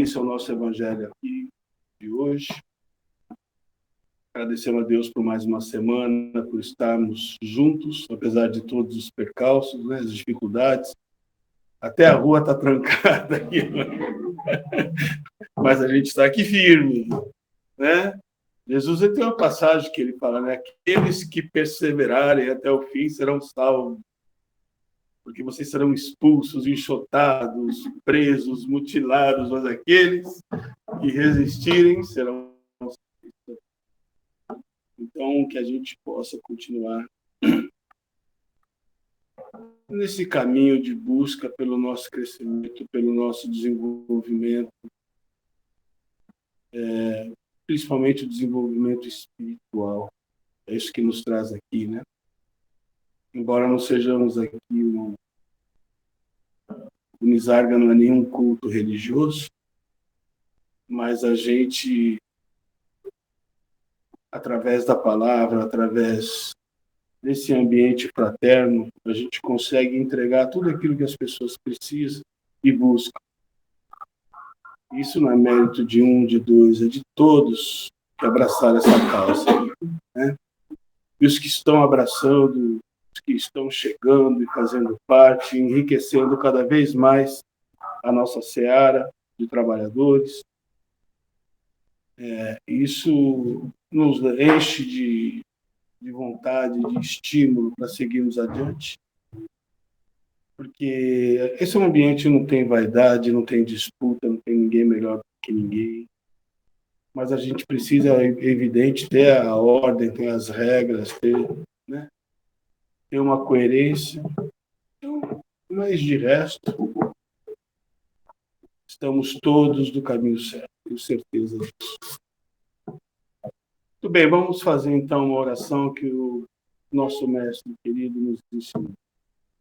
início ao nosso evangelho aqui de hoje. Agradecendo a Deus por mais uma semana, por estarmos juntos, apesar de todos os percalços, né, as dificuldades. Até a rua está trancada aqui, mas a gente está aqui firme, né? Jesus tem uma passagem que ele fala, né? Aqueles que perseverarem até o fim serão salvos, porque vocês serão expulsos, enxotados, presos, mutilados, mas aqueles que resistirem serão salvos. Então, que a gente possa continuar nesse caminho de busca pelo nosso crescimento, pelo nosso desenvolvimento, principalmente o desenvolvimento espiritual. É isso que nos traz aqui, né? Embora não sejamos aqui o Nizarga não é nenhum culto religioso, mas a gente, através da palavra, através desse ambiente fraterno, a gente consegue entregar tudo aquilo que as pessoas precisam e buscam. Isso não é mérito de um, de dois, é de todos que abraçaram essa causa, né? E os que estão abraçando, os que estão chegando e fazendo parte, enriquecendo cada vez mais a nossa seara de trabalhadores. Isso nos enche de vontade, de estímulo para seguirmos adiante. Porque esse é um ambiente que não tem vaidade, não tem disputa, não tem ninguém melhor do que ninguém. Mas a gente precisa, é evidente, ter a ordem, ter as regras, né? Ter uma coerência. Então, mas de resto, estamos todos do caminho certo, tenho certeza disso. Muito bem, vamos fazer então uma oração que o nosso mestre querido nos ensinou.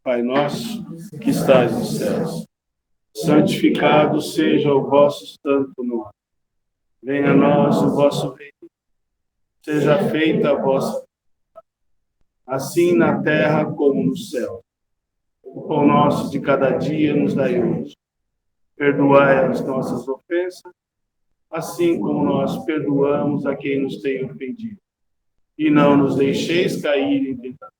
Pai nosso, que estás nos céus, santificado seja o vosso santo nome. Venha a nós o vosso reino. Seja feita a vossa, assim na terra como no céu. O pão nosso de cada dia nos dai hoje. Perdoai as nossas ofensas, assim como nós perdoamos a quem nos tem ofendido. E não nos deixeis cair em tentação,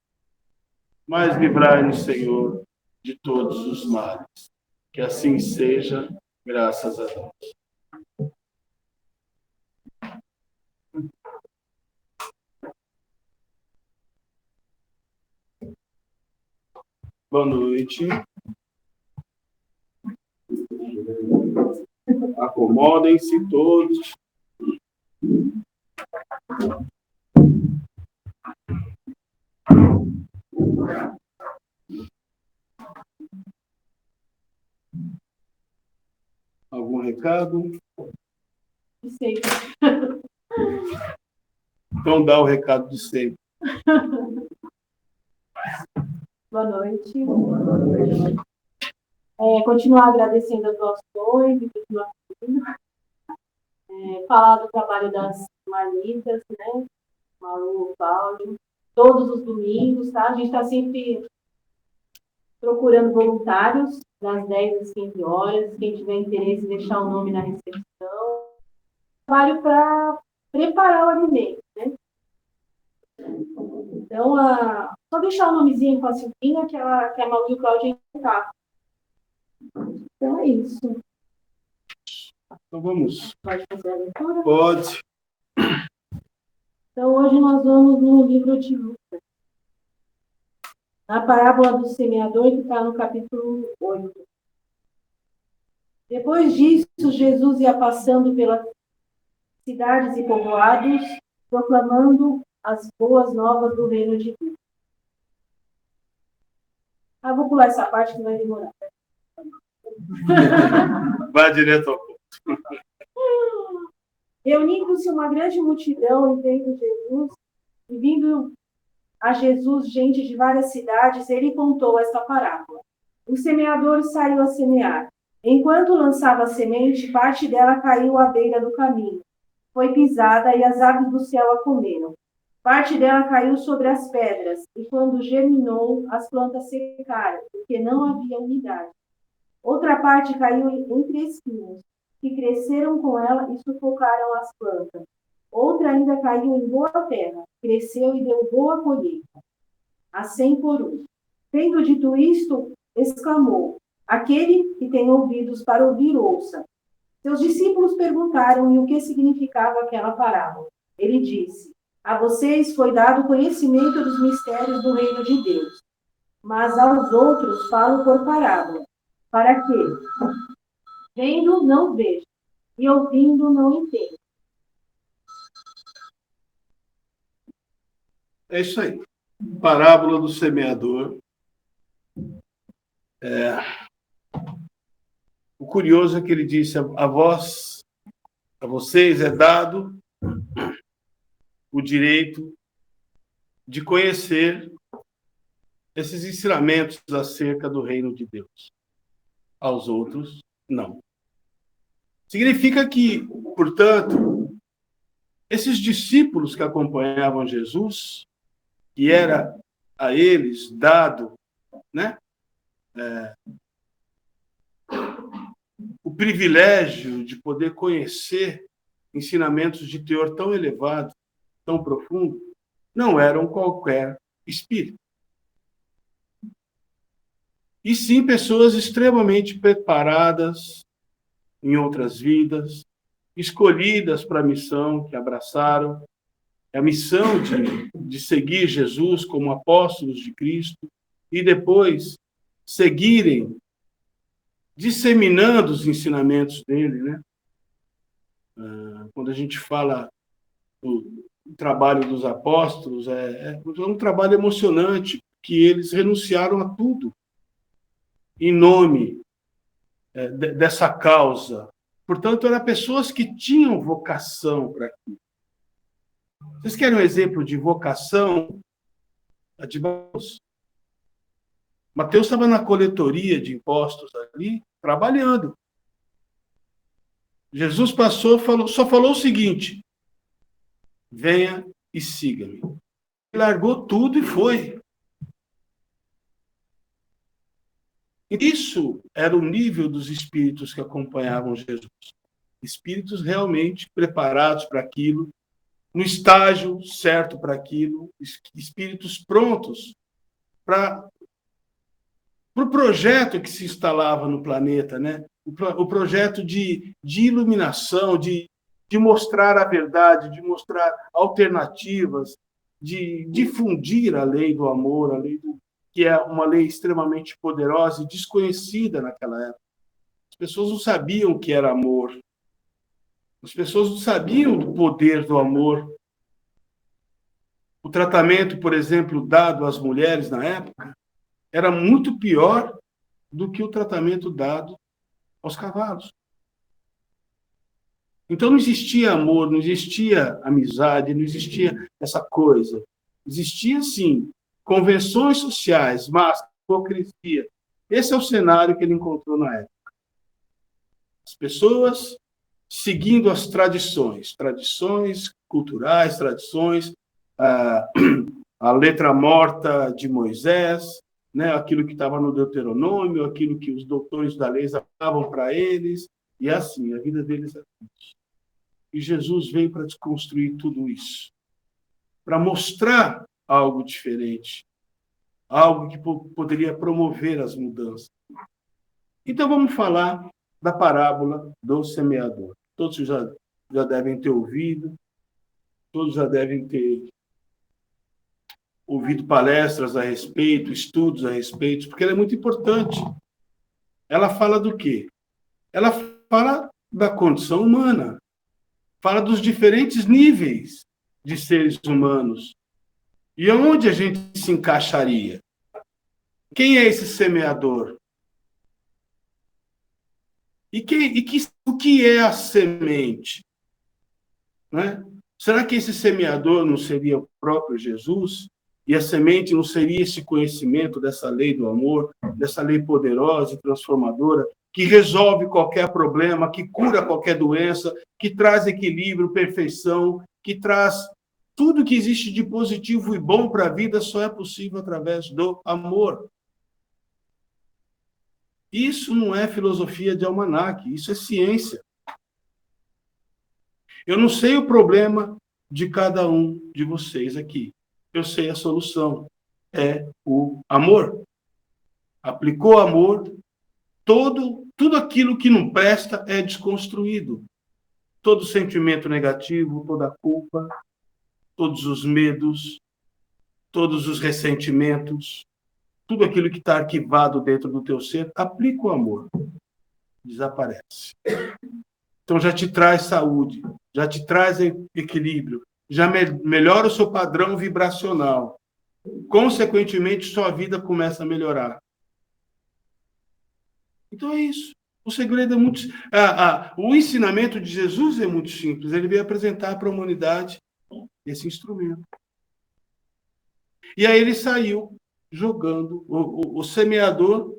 mas livrai-nos, Senhor, de todos os males. Que assim seja, graças a Deus. Boa noite. Acomodem-se todos. Algum recado? De sempre. Então dá o recado de sempre. Boa noite. Continuar agradecendo as doações e continuar falar do trabalho das marmitas, né? Malu, Cláudio, todos os domingos, tá? A gente está sempre procurando voluntários das 10 às 15 horas. Quem tiver interesse, deixar o nome na recepção. Trabalho para preparar o alimento, né? Então, só deixar o nomezinho com a Silvinha, que a Malu e o Cláudio entrar. Então, é isso. Então vamos. Pode fazer a leitura? Pode. Então, hoje nós vamos no livro de Lucas. Na parábola do semeador, que está no capítulo 8. Depois disso, Jesus ia passando pelas cidades e povoados, proclamando as boas novas do reino de Deus. Vou pular essa parte que vai demorar. Vá direto ao ponto. Reunindo-se uma grande multidão, vendo Jesus, e vindo a Jesus gente de várias cidades, ele contou esta parábola. O semeador saiu a semear. Enquanto lançava a semente, parte dela caiu à beira do caminho. Foi pisada e as aves do céu a comeram. Parte dela caiu sobre as pedras, e quando germinou, as plantas secaram, porque não havia umidade. Outra parte caiu entre espinhos, que cresceram com ela e sufocaram as plantas. Outra ainda caiu em boa terra, cresceu e deu boa colheita, a 100 por um. Tendo dito isto, exclamou: aquele que tem ouvidos para ouvir, ouça. Seus discípulos perguntaram-lhe o que significava aquela parábola. Ele disse: a vocês foi dado conhecimento dos mistérios do reino de Deus, mas aos outros falo por parábola, para que, vendo, não vejam, e ouvindo, não entendam. É isso aí. Parábola do semeador. O curioso é que ele disse: a vocês é dado o direito de conhecer esses ensinamentos acerca do reino de Deus. Aos outros, não. Significa que, portanto, esses discípulos que acompanhavam Jesus, que era a eles dado, né, o privilégio de poder conhecer ensinamentos de teor tão elevado, tão profundo, não eram qualquer espírito. E sim pessoas extremamente preparadas em outras vidas, escolhidas para a missão, que abraçaram a missão de seguir Jesus como apóstolos de Cristo e depois seguirem disseminando os ensinamentos dele, né? Quando a gente fala do trabalho dos apóstolos, é um trabalho emocionante, que eles renunciaram a tudo em nome dessa causa. Portanto, eram pessoas que tinham vocação para aquilo. Vocês querem um exemplo de vocação? De Mateus. Mateus estava na coletoria de impostos ali, trabalhando. Jesus passou, só falou o seguinte: venha e siga-me. Ele largou tudo e foi. Isso era o nível dos espíritos que acompanhavam Jesus. Espíritos realmente preparados para aquilo, no estágio certo para aquilo, espíritos prontos para o projeto que se instalava no planeta, né? O projeto de iluminação, de mostrar a verdade, de mostrar alternativas, de difundir a lei do amor, que é uma lei extremamente poderosa e desconhecida naquela época. As pessoas não sabiam o que era amor. As pessoas não sabiam do poder do amor. O tratamento, por exemplo, dado às mulheres na época era muito pior do que o tratamento dado aos cavalos. Então não existia amor, não existia amizade, não existia essa coisa. Existia, sim, convenções sociais, mas hipocrisia. Esse é o cenário que ele encontrou na época. As pessoas seguindo as tradições culturais, a letra morta de Moisés, né, aquilo que estava no Deuteronômio, aquilo que os doutores da lei davam para eles, e assim, a vida deles é triste. E Jesus veio para desconstruir tudo isso, para mostrar algo diferente, algo que poderia promover as mudanças. Então, vamos falar da parábola do semeador. Todos já devem ter ouvido, todos já devem ter ouvido palestras a respeito, estudos a respeito, porque ela é muito importante. Ela fala do quê? Ela fala da condição humana, fala dos diferentes níveis de seres humanos. E onde a gente se encaixaria? Quem é esse semeador? O que é a semente? Né? Será que esse semeador não seria o próprio Jesus? E a semente não seria esse conhecimento dessa lei do amor, dessa lei poderosa e transformadora, que resolve qualquer problema, que cura qualquer doença, que traz equilíbrio, perfeição, que traz tudo que existe de positivo e bom para a vida, só é possível através do amor. Isso não é filosofia de almanaque, isso é ciência. Eu não sei o problema de cada um de vocês aqui. Eu sei a solução. É o amor. Aplicou amor, tudo aquilo que não presta é desconstruído. Todo sentimento negativo, toda culpa, todos os medos, todos os ressentimentos, tudo aquilo que está arquivado dentro do teu ser, aplica o amor. Desaparece. Então já te traz saúde, já te traz equilíbrio, já melhora o seu padrão vibracional. Consequentemente, sua vida começa a melhorar. Então é isso. O segredo é muito... o ensinamento de Jesus é muito simples. Ele veio apresentar para a humanidade esse instrumento. E aí ele saiu jogando. O semeador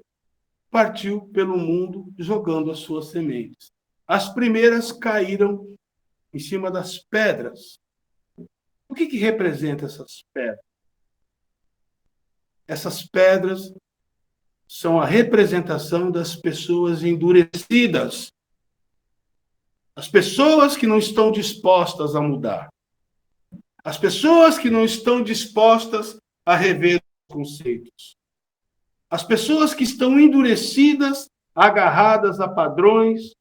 partiu pelo mundo jogando as suas sementes. As primeiras caíram em cima das pedras. O que representa essas pedras? Essas pedras são a representação das pessoas endurecidas. As pessoas que não estão dispostas a mudar. As pessoas que não estão dispostas a rever os conceitos. As pessoas que estão endurecidas, agarradas a padrões,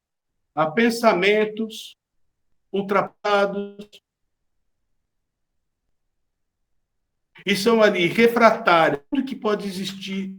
a pensamentos ultrapassados. E são ali refratárias, tudo que pode existir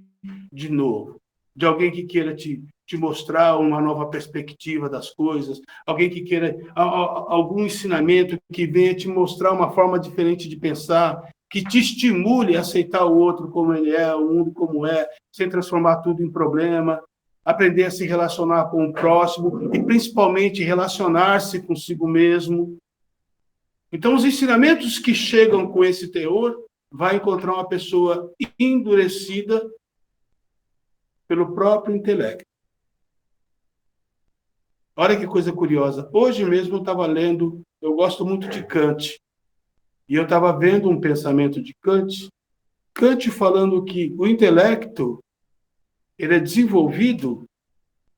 de novo, de alguém que queira te mostrar uma nova perspectiva das coisas, alguém que queira algum ensinamento que venha te mostrar uma forma diferente de pensar, que te estimule a aceitar o outro como ele é, o mundo como é, sem transformar tudo em problema, aprender a se relacionar com o próximo e, principalmente, relacionar-se consigo mesmo. Então, os ensinamentos que chegam com esse teor vai encontrar uma pessoa endurecida pelo próprio intelecto. Olha que coisa curiosa. Hoje mesmo eu estava lendo, eu gosto muito de Kant, e eu estava vendo um pensamento de Kant, Kant falando que o intelecto ele é desenvolvido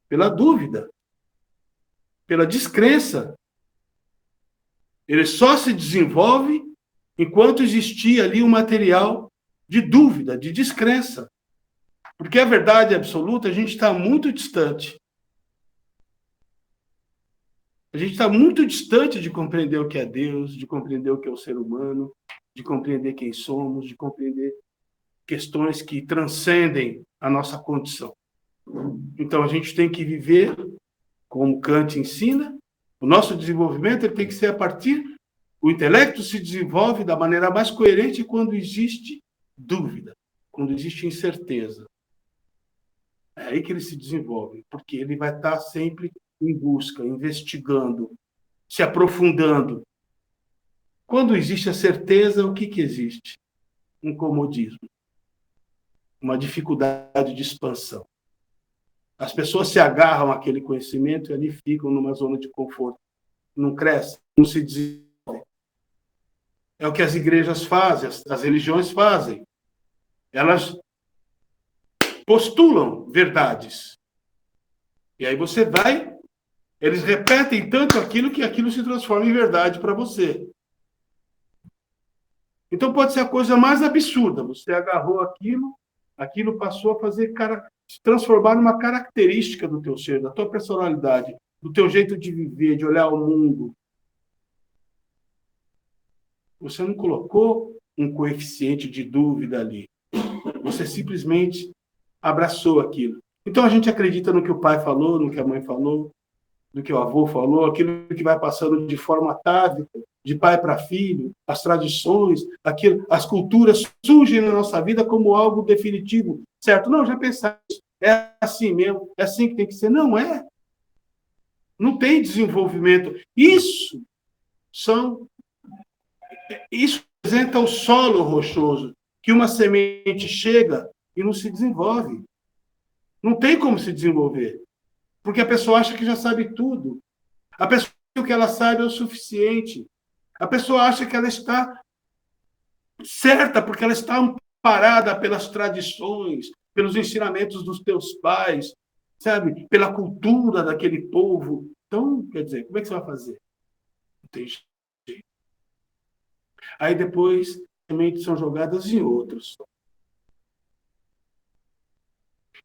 pela dúvida, pela descrença. Ele só se desenvolve enquanto existir ali um material de dúvida, de descrença. Porque a verdade absoluta, a gente está muito distante. A gente está muito distante de compreender o que é Deus, de compreender o que é o ser humano, de compreender quem somos, de compreender questões que transcendem a nossa condição. Então, a gente tem que viver como Kant ensina. O nosso desenvolvimento ele tem que ser a partir... O intelecto se desenvolve da maneira mais coerente quando existe dúvida, quando existe incerteza. É aí que ele se desenvolve, porque ele vai estar sempre em busca, investigando, se aprofundando. Quando existe a certeza, o que existe? Um comodismo, uma dificuldade de expansão. As pessoas se agarram àquele conhecimento e ali ficam numa zona de conforto. Não crescem, não se desenvolvem. É o que as igrejas fazem, as religiões fazem. Elas postulam verdades. E aí você vai, eles repetem tanto aquilo que aquilo se transforma em verdade para você. Então pode ser a coisa mais absurda. Você agarrou aquilo passou a se transformar numa característica do teu ser, da tua personalidade, do teu jeito de viver, de olhar o mundo. Você não colocou um coeficiente de dúvida ali. Você simplesmente abraçou aquilo. Então a gente acredita no que o pai falou, no que a mãe falou, no que o avô falou, aquilo que vai passando de forma atávica, de pai para filho, as tradições, as culturas surgem na nossa vida como algo definitivo, certo? Não, já pensaram isso. É assim mesmo, é assim que tem que ser. Não é. Não tem desenvolvimento. Isso representa o solo rochoso, que uma semente chega e não se desenvolve. Não tem como se desenvolver. Porque a pessoa acha que já sabe tudo. A pessoa acha que o que ela sabe é o suficiente. A pessoa acha que ela está certa, porque ela está amparada pelas tradições, pelos ensinamentos dos teus pais, sabe? Pela cultura daquele povo. Então, quer dizer, como é que você vai fazer? Não tem jeito. Aí depois, sementes são jogadas em outros.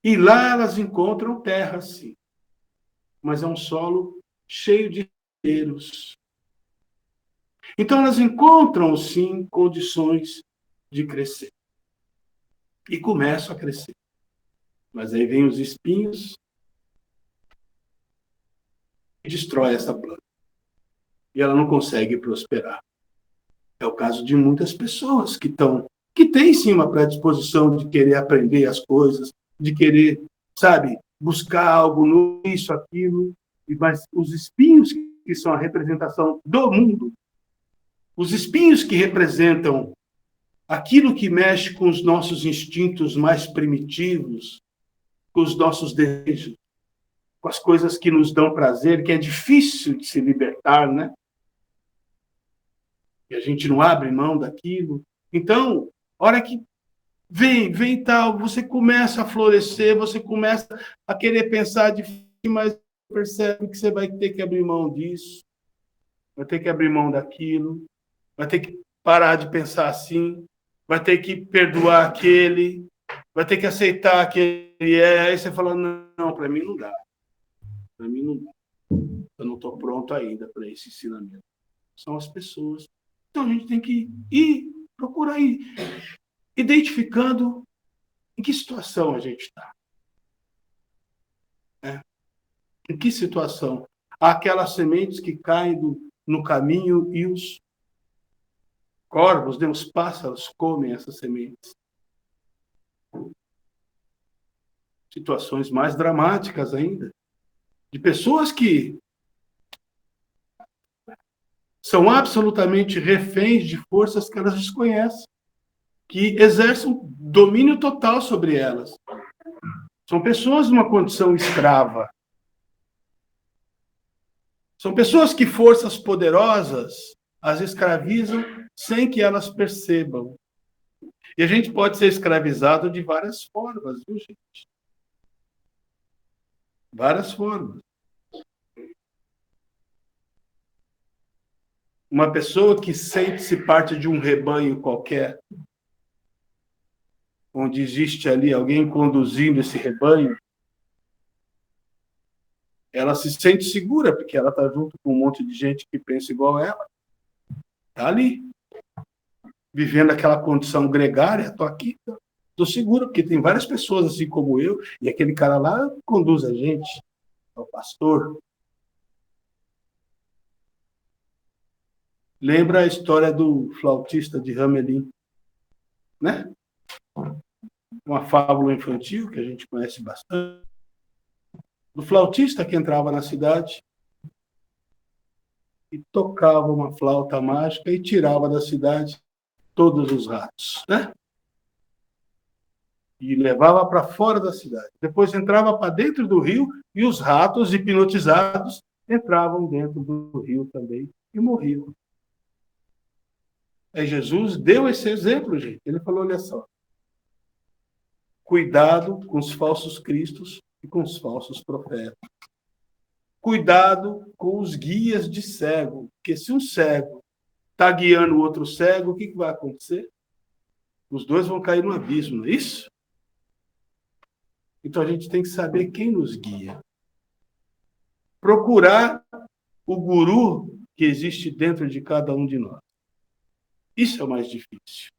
E lá elas encontram terra, sim. Mas é um solo cheio de ribeiros. Então elas encontram, sim, condições de crescer. E começam a crescer. Mas aí vem os espinhos e destrói essa planta. E ela não consegue prosperar. É o caso de muitas pessoas que têm sim uma predisposição de querer aprender as coisas, de querer, sabe, buscar algo novo, isso, aquilo, mas os espinhos que são a representação do mundo, os espinhos que representam aquilo que mexe com os nossos instintos mais primitivos, com os nossos desejos, com as coisas que nos dão prazer, que é difícil de se libertar, né? E a gente não abre mão daquilo. Então, hora que vem tal, você começa a florescer, você começa a querer pensar de mas percebe que você vai ter que abrir mão disso, vai ter que abrir mão daquilo, vai ter que parar de pensar assim, vai ter que perdoar aquele, vai ter que aceitar aquele. Aí você fala, não, para mim não dá. Para mim não dá. Eu não estou pronto ainda para esse ensinamento. São as pessoas. Então a gente tem que procurar ir identificando em que situação a gente está. Em que situação? Há aquelas sementes que caem no caminho e os corvos, os pássaros comem essas sementes. Situações mais dramáticas ainda, de pessoas que são absolutamente reféns de forças que elas desconhecem, que exercem domínio total sobre elas. São pessoas numa condição escrava. São pessoas que forças poderosas as escravizam sem que elas percebam. E a gente pode ser escravizado de várias formas, viu, gente? Várias formas. Uma pessoa que sente-se parte de um rebanho qualquer, onde existe ali alguém conduzindo esse rebanho, ela se sente segura, porque ela está junto com um monte de gente que pensa igual a ela. Está ali, vivendo aquela condição gregária, estou aqui, estou seguro, porque tem várias pessoas assim como eu, e aquele cara lá conduz a gente, é o pastor. Lembra a história do flautista de Hamelin, né? Uma fábula infantil que a gente conhece bastante. Do flautista que entrava na cidade e tocava uma flauta mágica e tirava da cidade todos os ratos, né? E levava para fora da cidade. Depois entrava para dentro do rio e os ratos hipnotizados entravam dentro do rio também e morriam. Aí Jesus deu esse exemplo, gente. Ele falou, olha só, cuidado com os falsos cristos e com os falsos profetas. Cuidado com os guias de cego, porque se um cego está guiando o outro cego, o que vai acontecer? Os dois vão cair no abismo, não é isso? Então a gente tem que saber quem nos guia. Procurar o guru que existe dentro de cada um de nós. Isso é o mais difícil.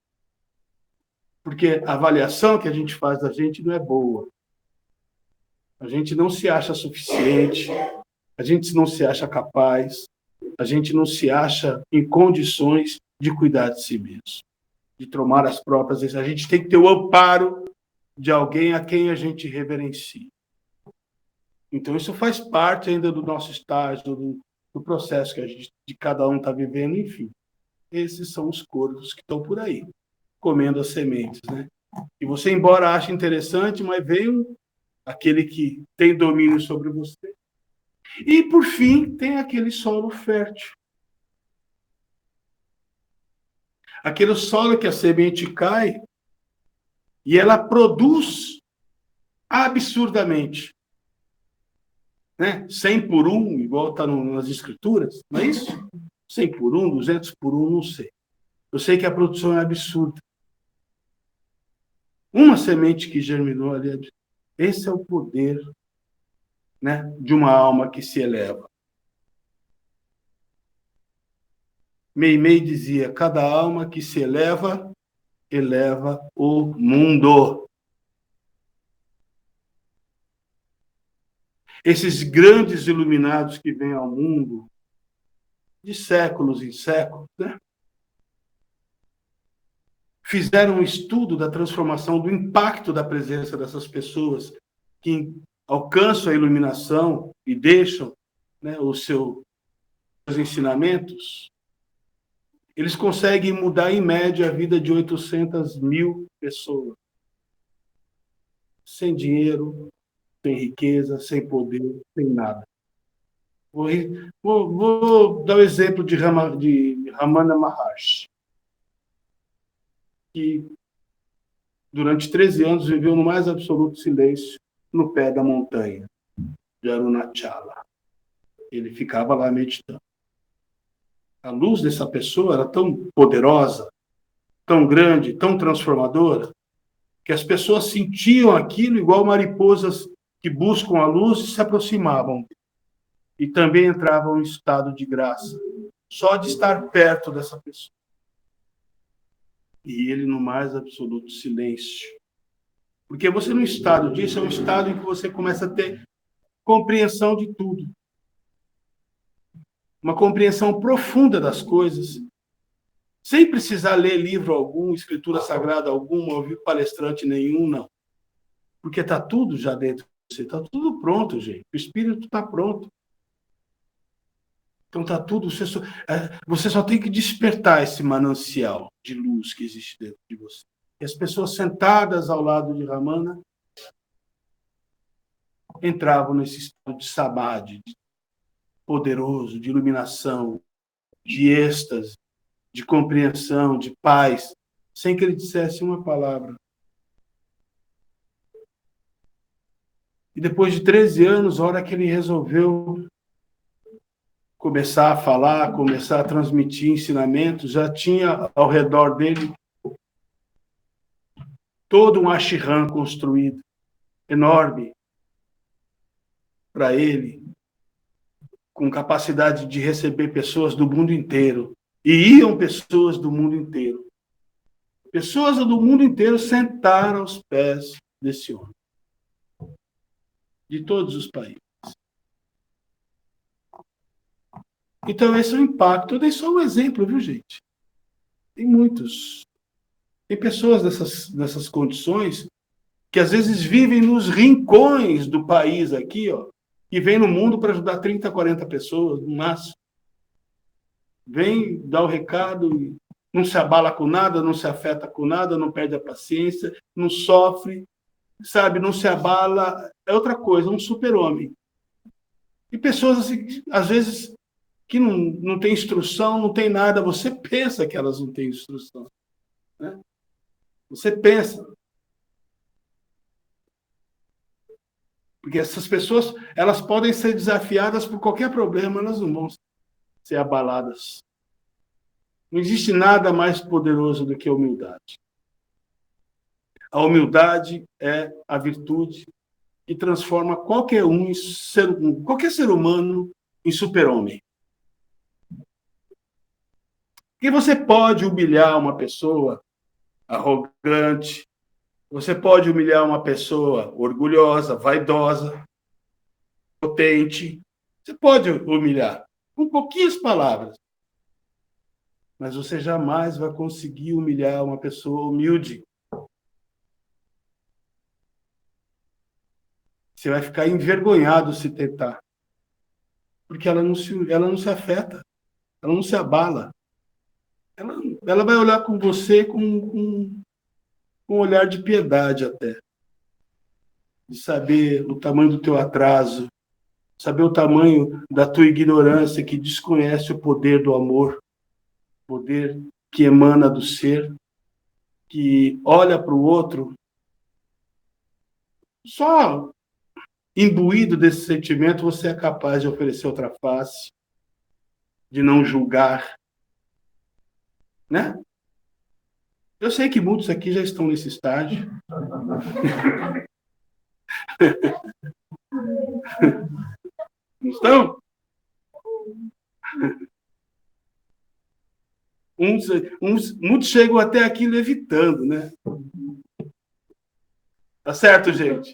Porque a avaliação que a gente faz da gente não é boa. A gente não se acha suficiente, a gente não se acha capaz, a gente não se acha em condições de cuidar de si mesmo, de tomar as próprias decisões. A gente tem que ter o amparo de alguém a quem a gente reverencia. Então, isso faz parte ainda do nosso estágio, do processo que a gente, de cada um está vivendo, enfim. Esses são os corvos que estão por aí, comendo as sementes, né? E você, embora ache interessante, mas vem aquele que tem domínio sobre você. E, por fim, tem aquele solo fértil. Aquele solo que a semente cai e ela produz absurdamente. Né? 100 por 1, igual está nas escrituras, não é isso? 100 por 1, 200 por 1, não sei. Eu sei que a produção é absurda. Uma semente que germinou ali, esse é o poder, né, de uma alma que se eleva. Meimei dizia, cada alma que se eleva, eleva o mundo. Esses grandes iluminados que vêm ao mundo, de séculos em séculos, né, fizeram um estudo da transformação, do impacto da presença dessas pessoas que alcançam a iluminação e deixam, né, os seus ensinamentos. Eles conseguem mudar, em média, a vida de 800 mil pessoas. Sem dinheiro, sem riqueza, sem poder, sem nada. Vou dar o exemplo de Ramana Maharshi, que durante 13 anos viveu no mais absoluto silêncio no pé da montanha de Arunachala. Ele ficava lá meditando. A luz dessa pessoa era tão poderosa, tão grande, tão transformadora, que as pessoas sentiam aquilo igual mariposas que buscam a luz e se aproximavam. E também entravam em estado de graça, só de estar perto dessa pessoa. E ele no mais absoluto silêncio. Porque você, no estado disso, é um estado em que você começa a ter compreensão de tudo. Uma compreensão profunda das coisas, sem precisar ler livro algum, escritura sagrada alguma, ouvir palestrante nenhum, não. Porque está tudo já dentro de você, está tudo pronto, gente. O espírito está pronto. Então está tudo, você só tem que despertar esse manancial de luz que existe dentro de você. E as pessoas sentadas ao lado de Ramana entravam nesse estado de samadhi, poderoso, de iluminação, de êxtase, de compreensão, de paz, sem que ele dissesse uma palavra. E depois de 13 anos, a hora que ele resolveu começar a falar, começar a transmitir ensinamentos, já tinha ao redor dele todo um ashram construído, enorme, para ele, com capacidade de receber pessoas do mundo inteiro. E iam pessoas do mundo inteiro. Pessoas do mundo inteiro sentaram aos pés desse homem. De todos os países. Então, esse é o impacto. Eu dei só um exemplo, viu, gente? Tem muitos. Tem pessoas nessas condições que, às vezes, vivem nos rincões do país aqui, ó, e vêm no mundo para ajudar 30, 40 pessoas, no máximo. Vem, dá o recado, e não se abala com nada, não se afeta com nada, não perde a paciência, não sofre, sabe, não se abala. É outra coisa, um super-homem. E pessoas, assim, às vezes, que não tem instrução, não tem nada, você pensa que elas não têm instrução. Né? Você pensa. Porque essas pessoas, elas podem ser desafiadas por qualquer problema, elas não vão ser abaladas. Não existe nada mais poderoso do que a humildade. A humildade é a virtude que transforma qualquer ser humano em super-homem. Porque você pode humilhar uma pessoa arrogante, você pode humilhar uma pessoa orgulhosa, vaidosa, potente. Você pode humilhar com pouquinhas palavras. Mas você jamais vai conseguir humilhar uma pessoa humilde. Você vai ficar envergonhado se tentar. Porque ela não se afeta, ela não se abala. Ela vai olhar com você com um olhar de piedade até. De saber o tamanho do teu atraso, saber o tamanho da tua ignorância que desconhece o poder do amor, poder que emana do ser, que olha para o outro só imbuído desse sentimento, você é capaz de oferecer outra face, de não julgar, né? Eu sei que muitos aqui já estão nesse estágio. Estão? Muitos chegam até aqui levitando, né? Tá certo, gente?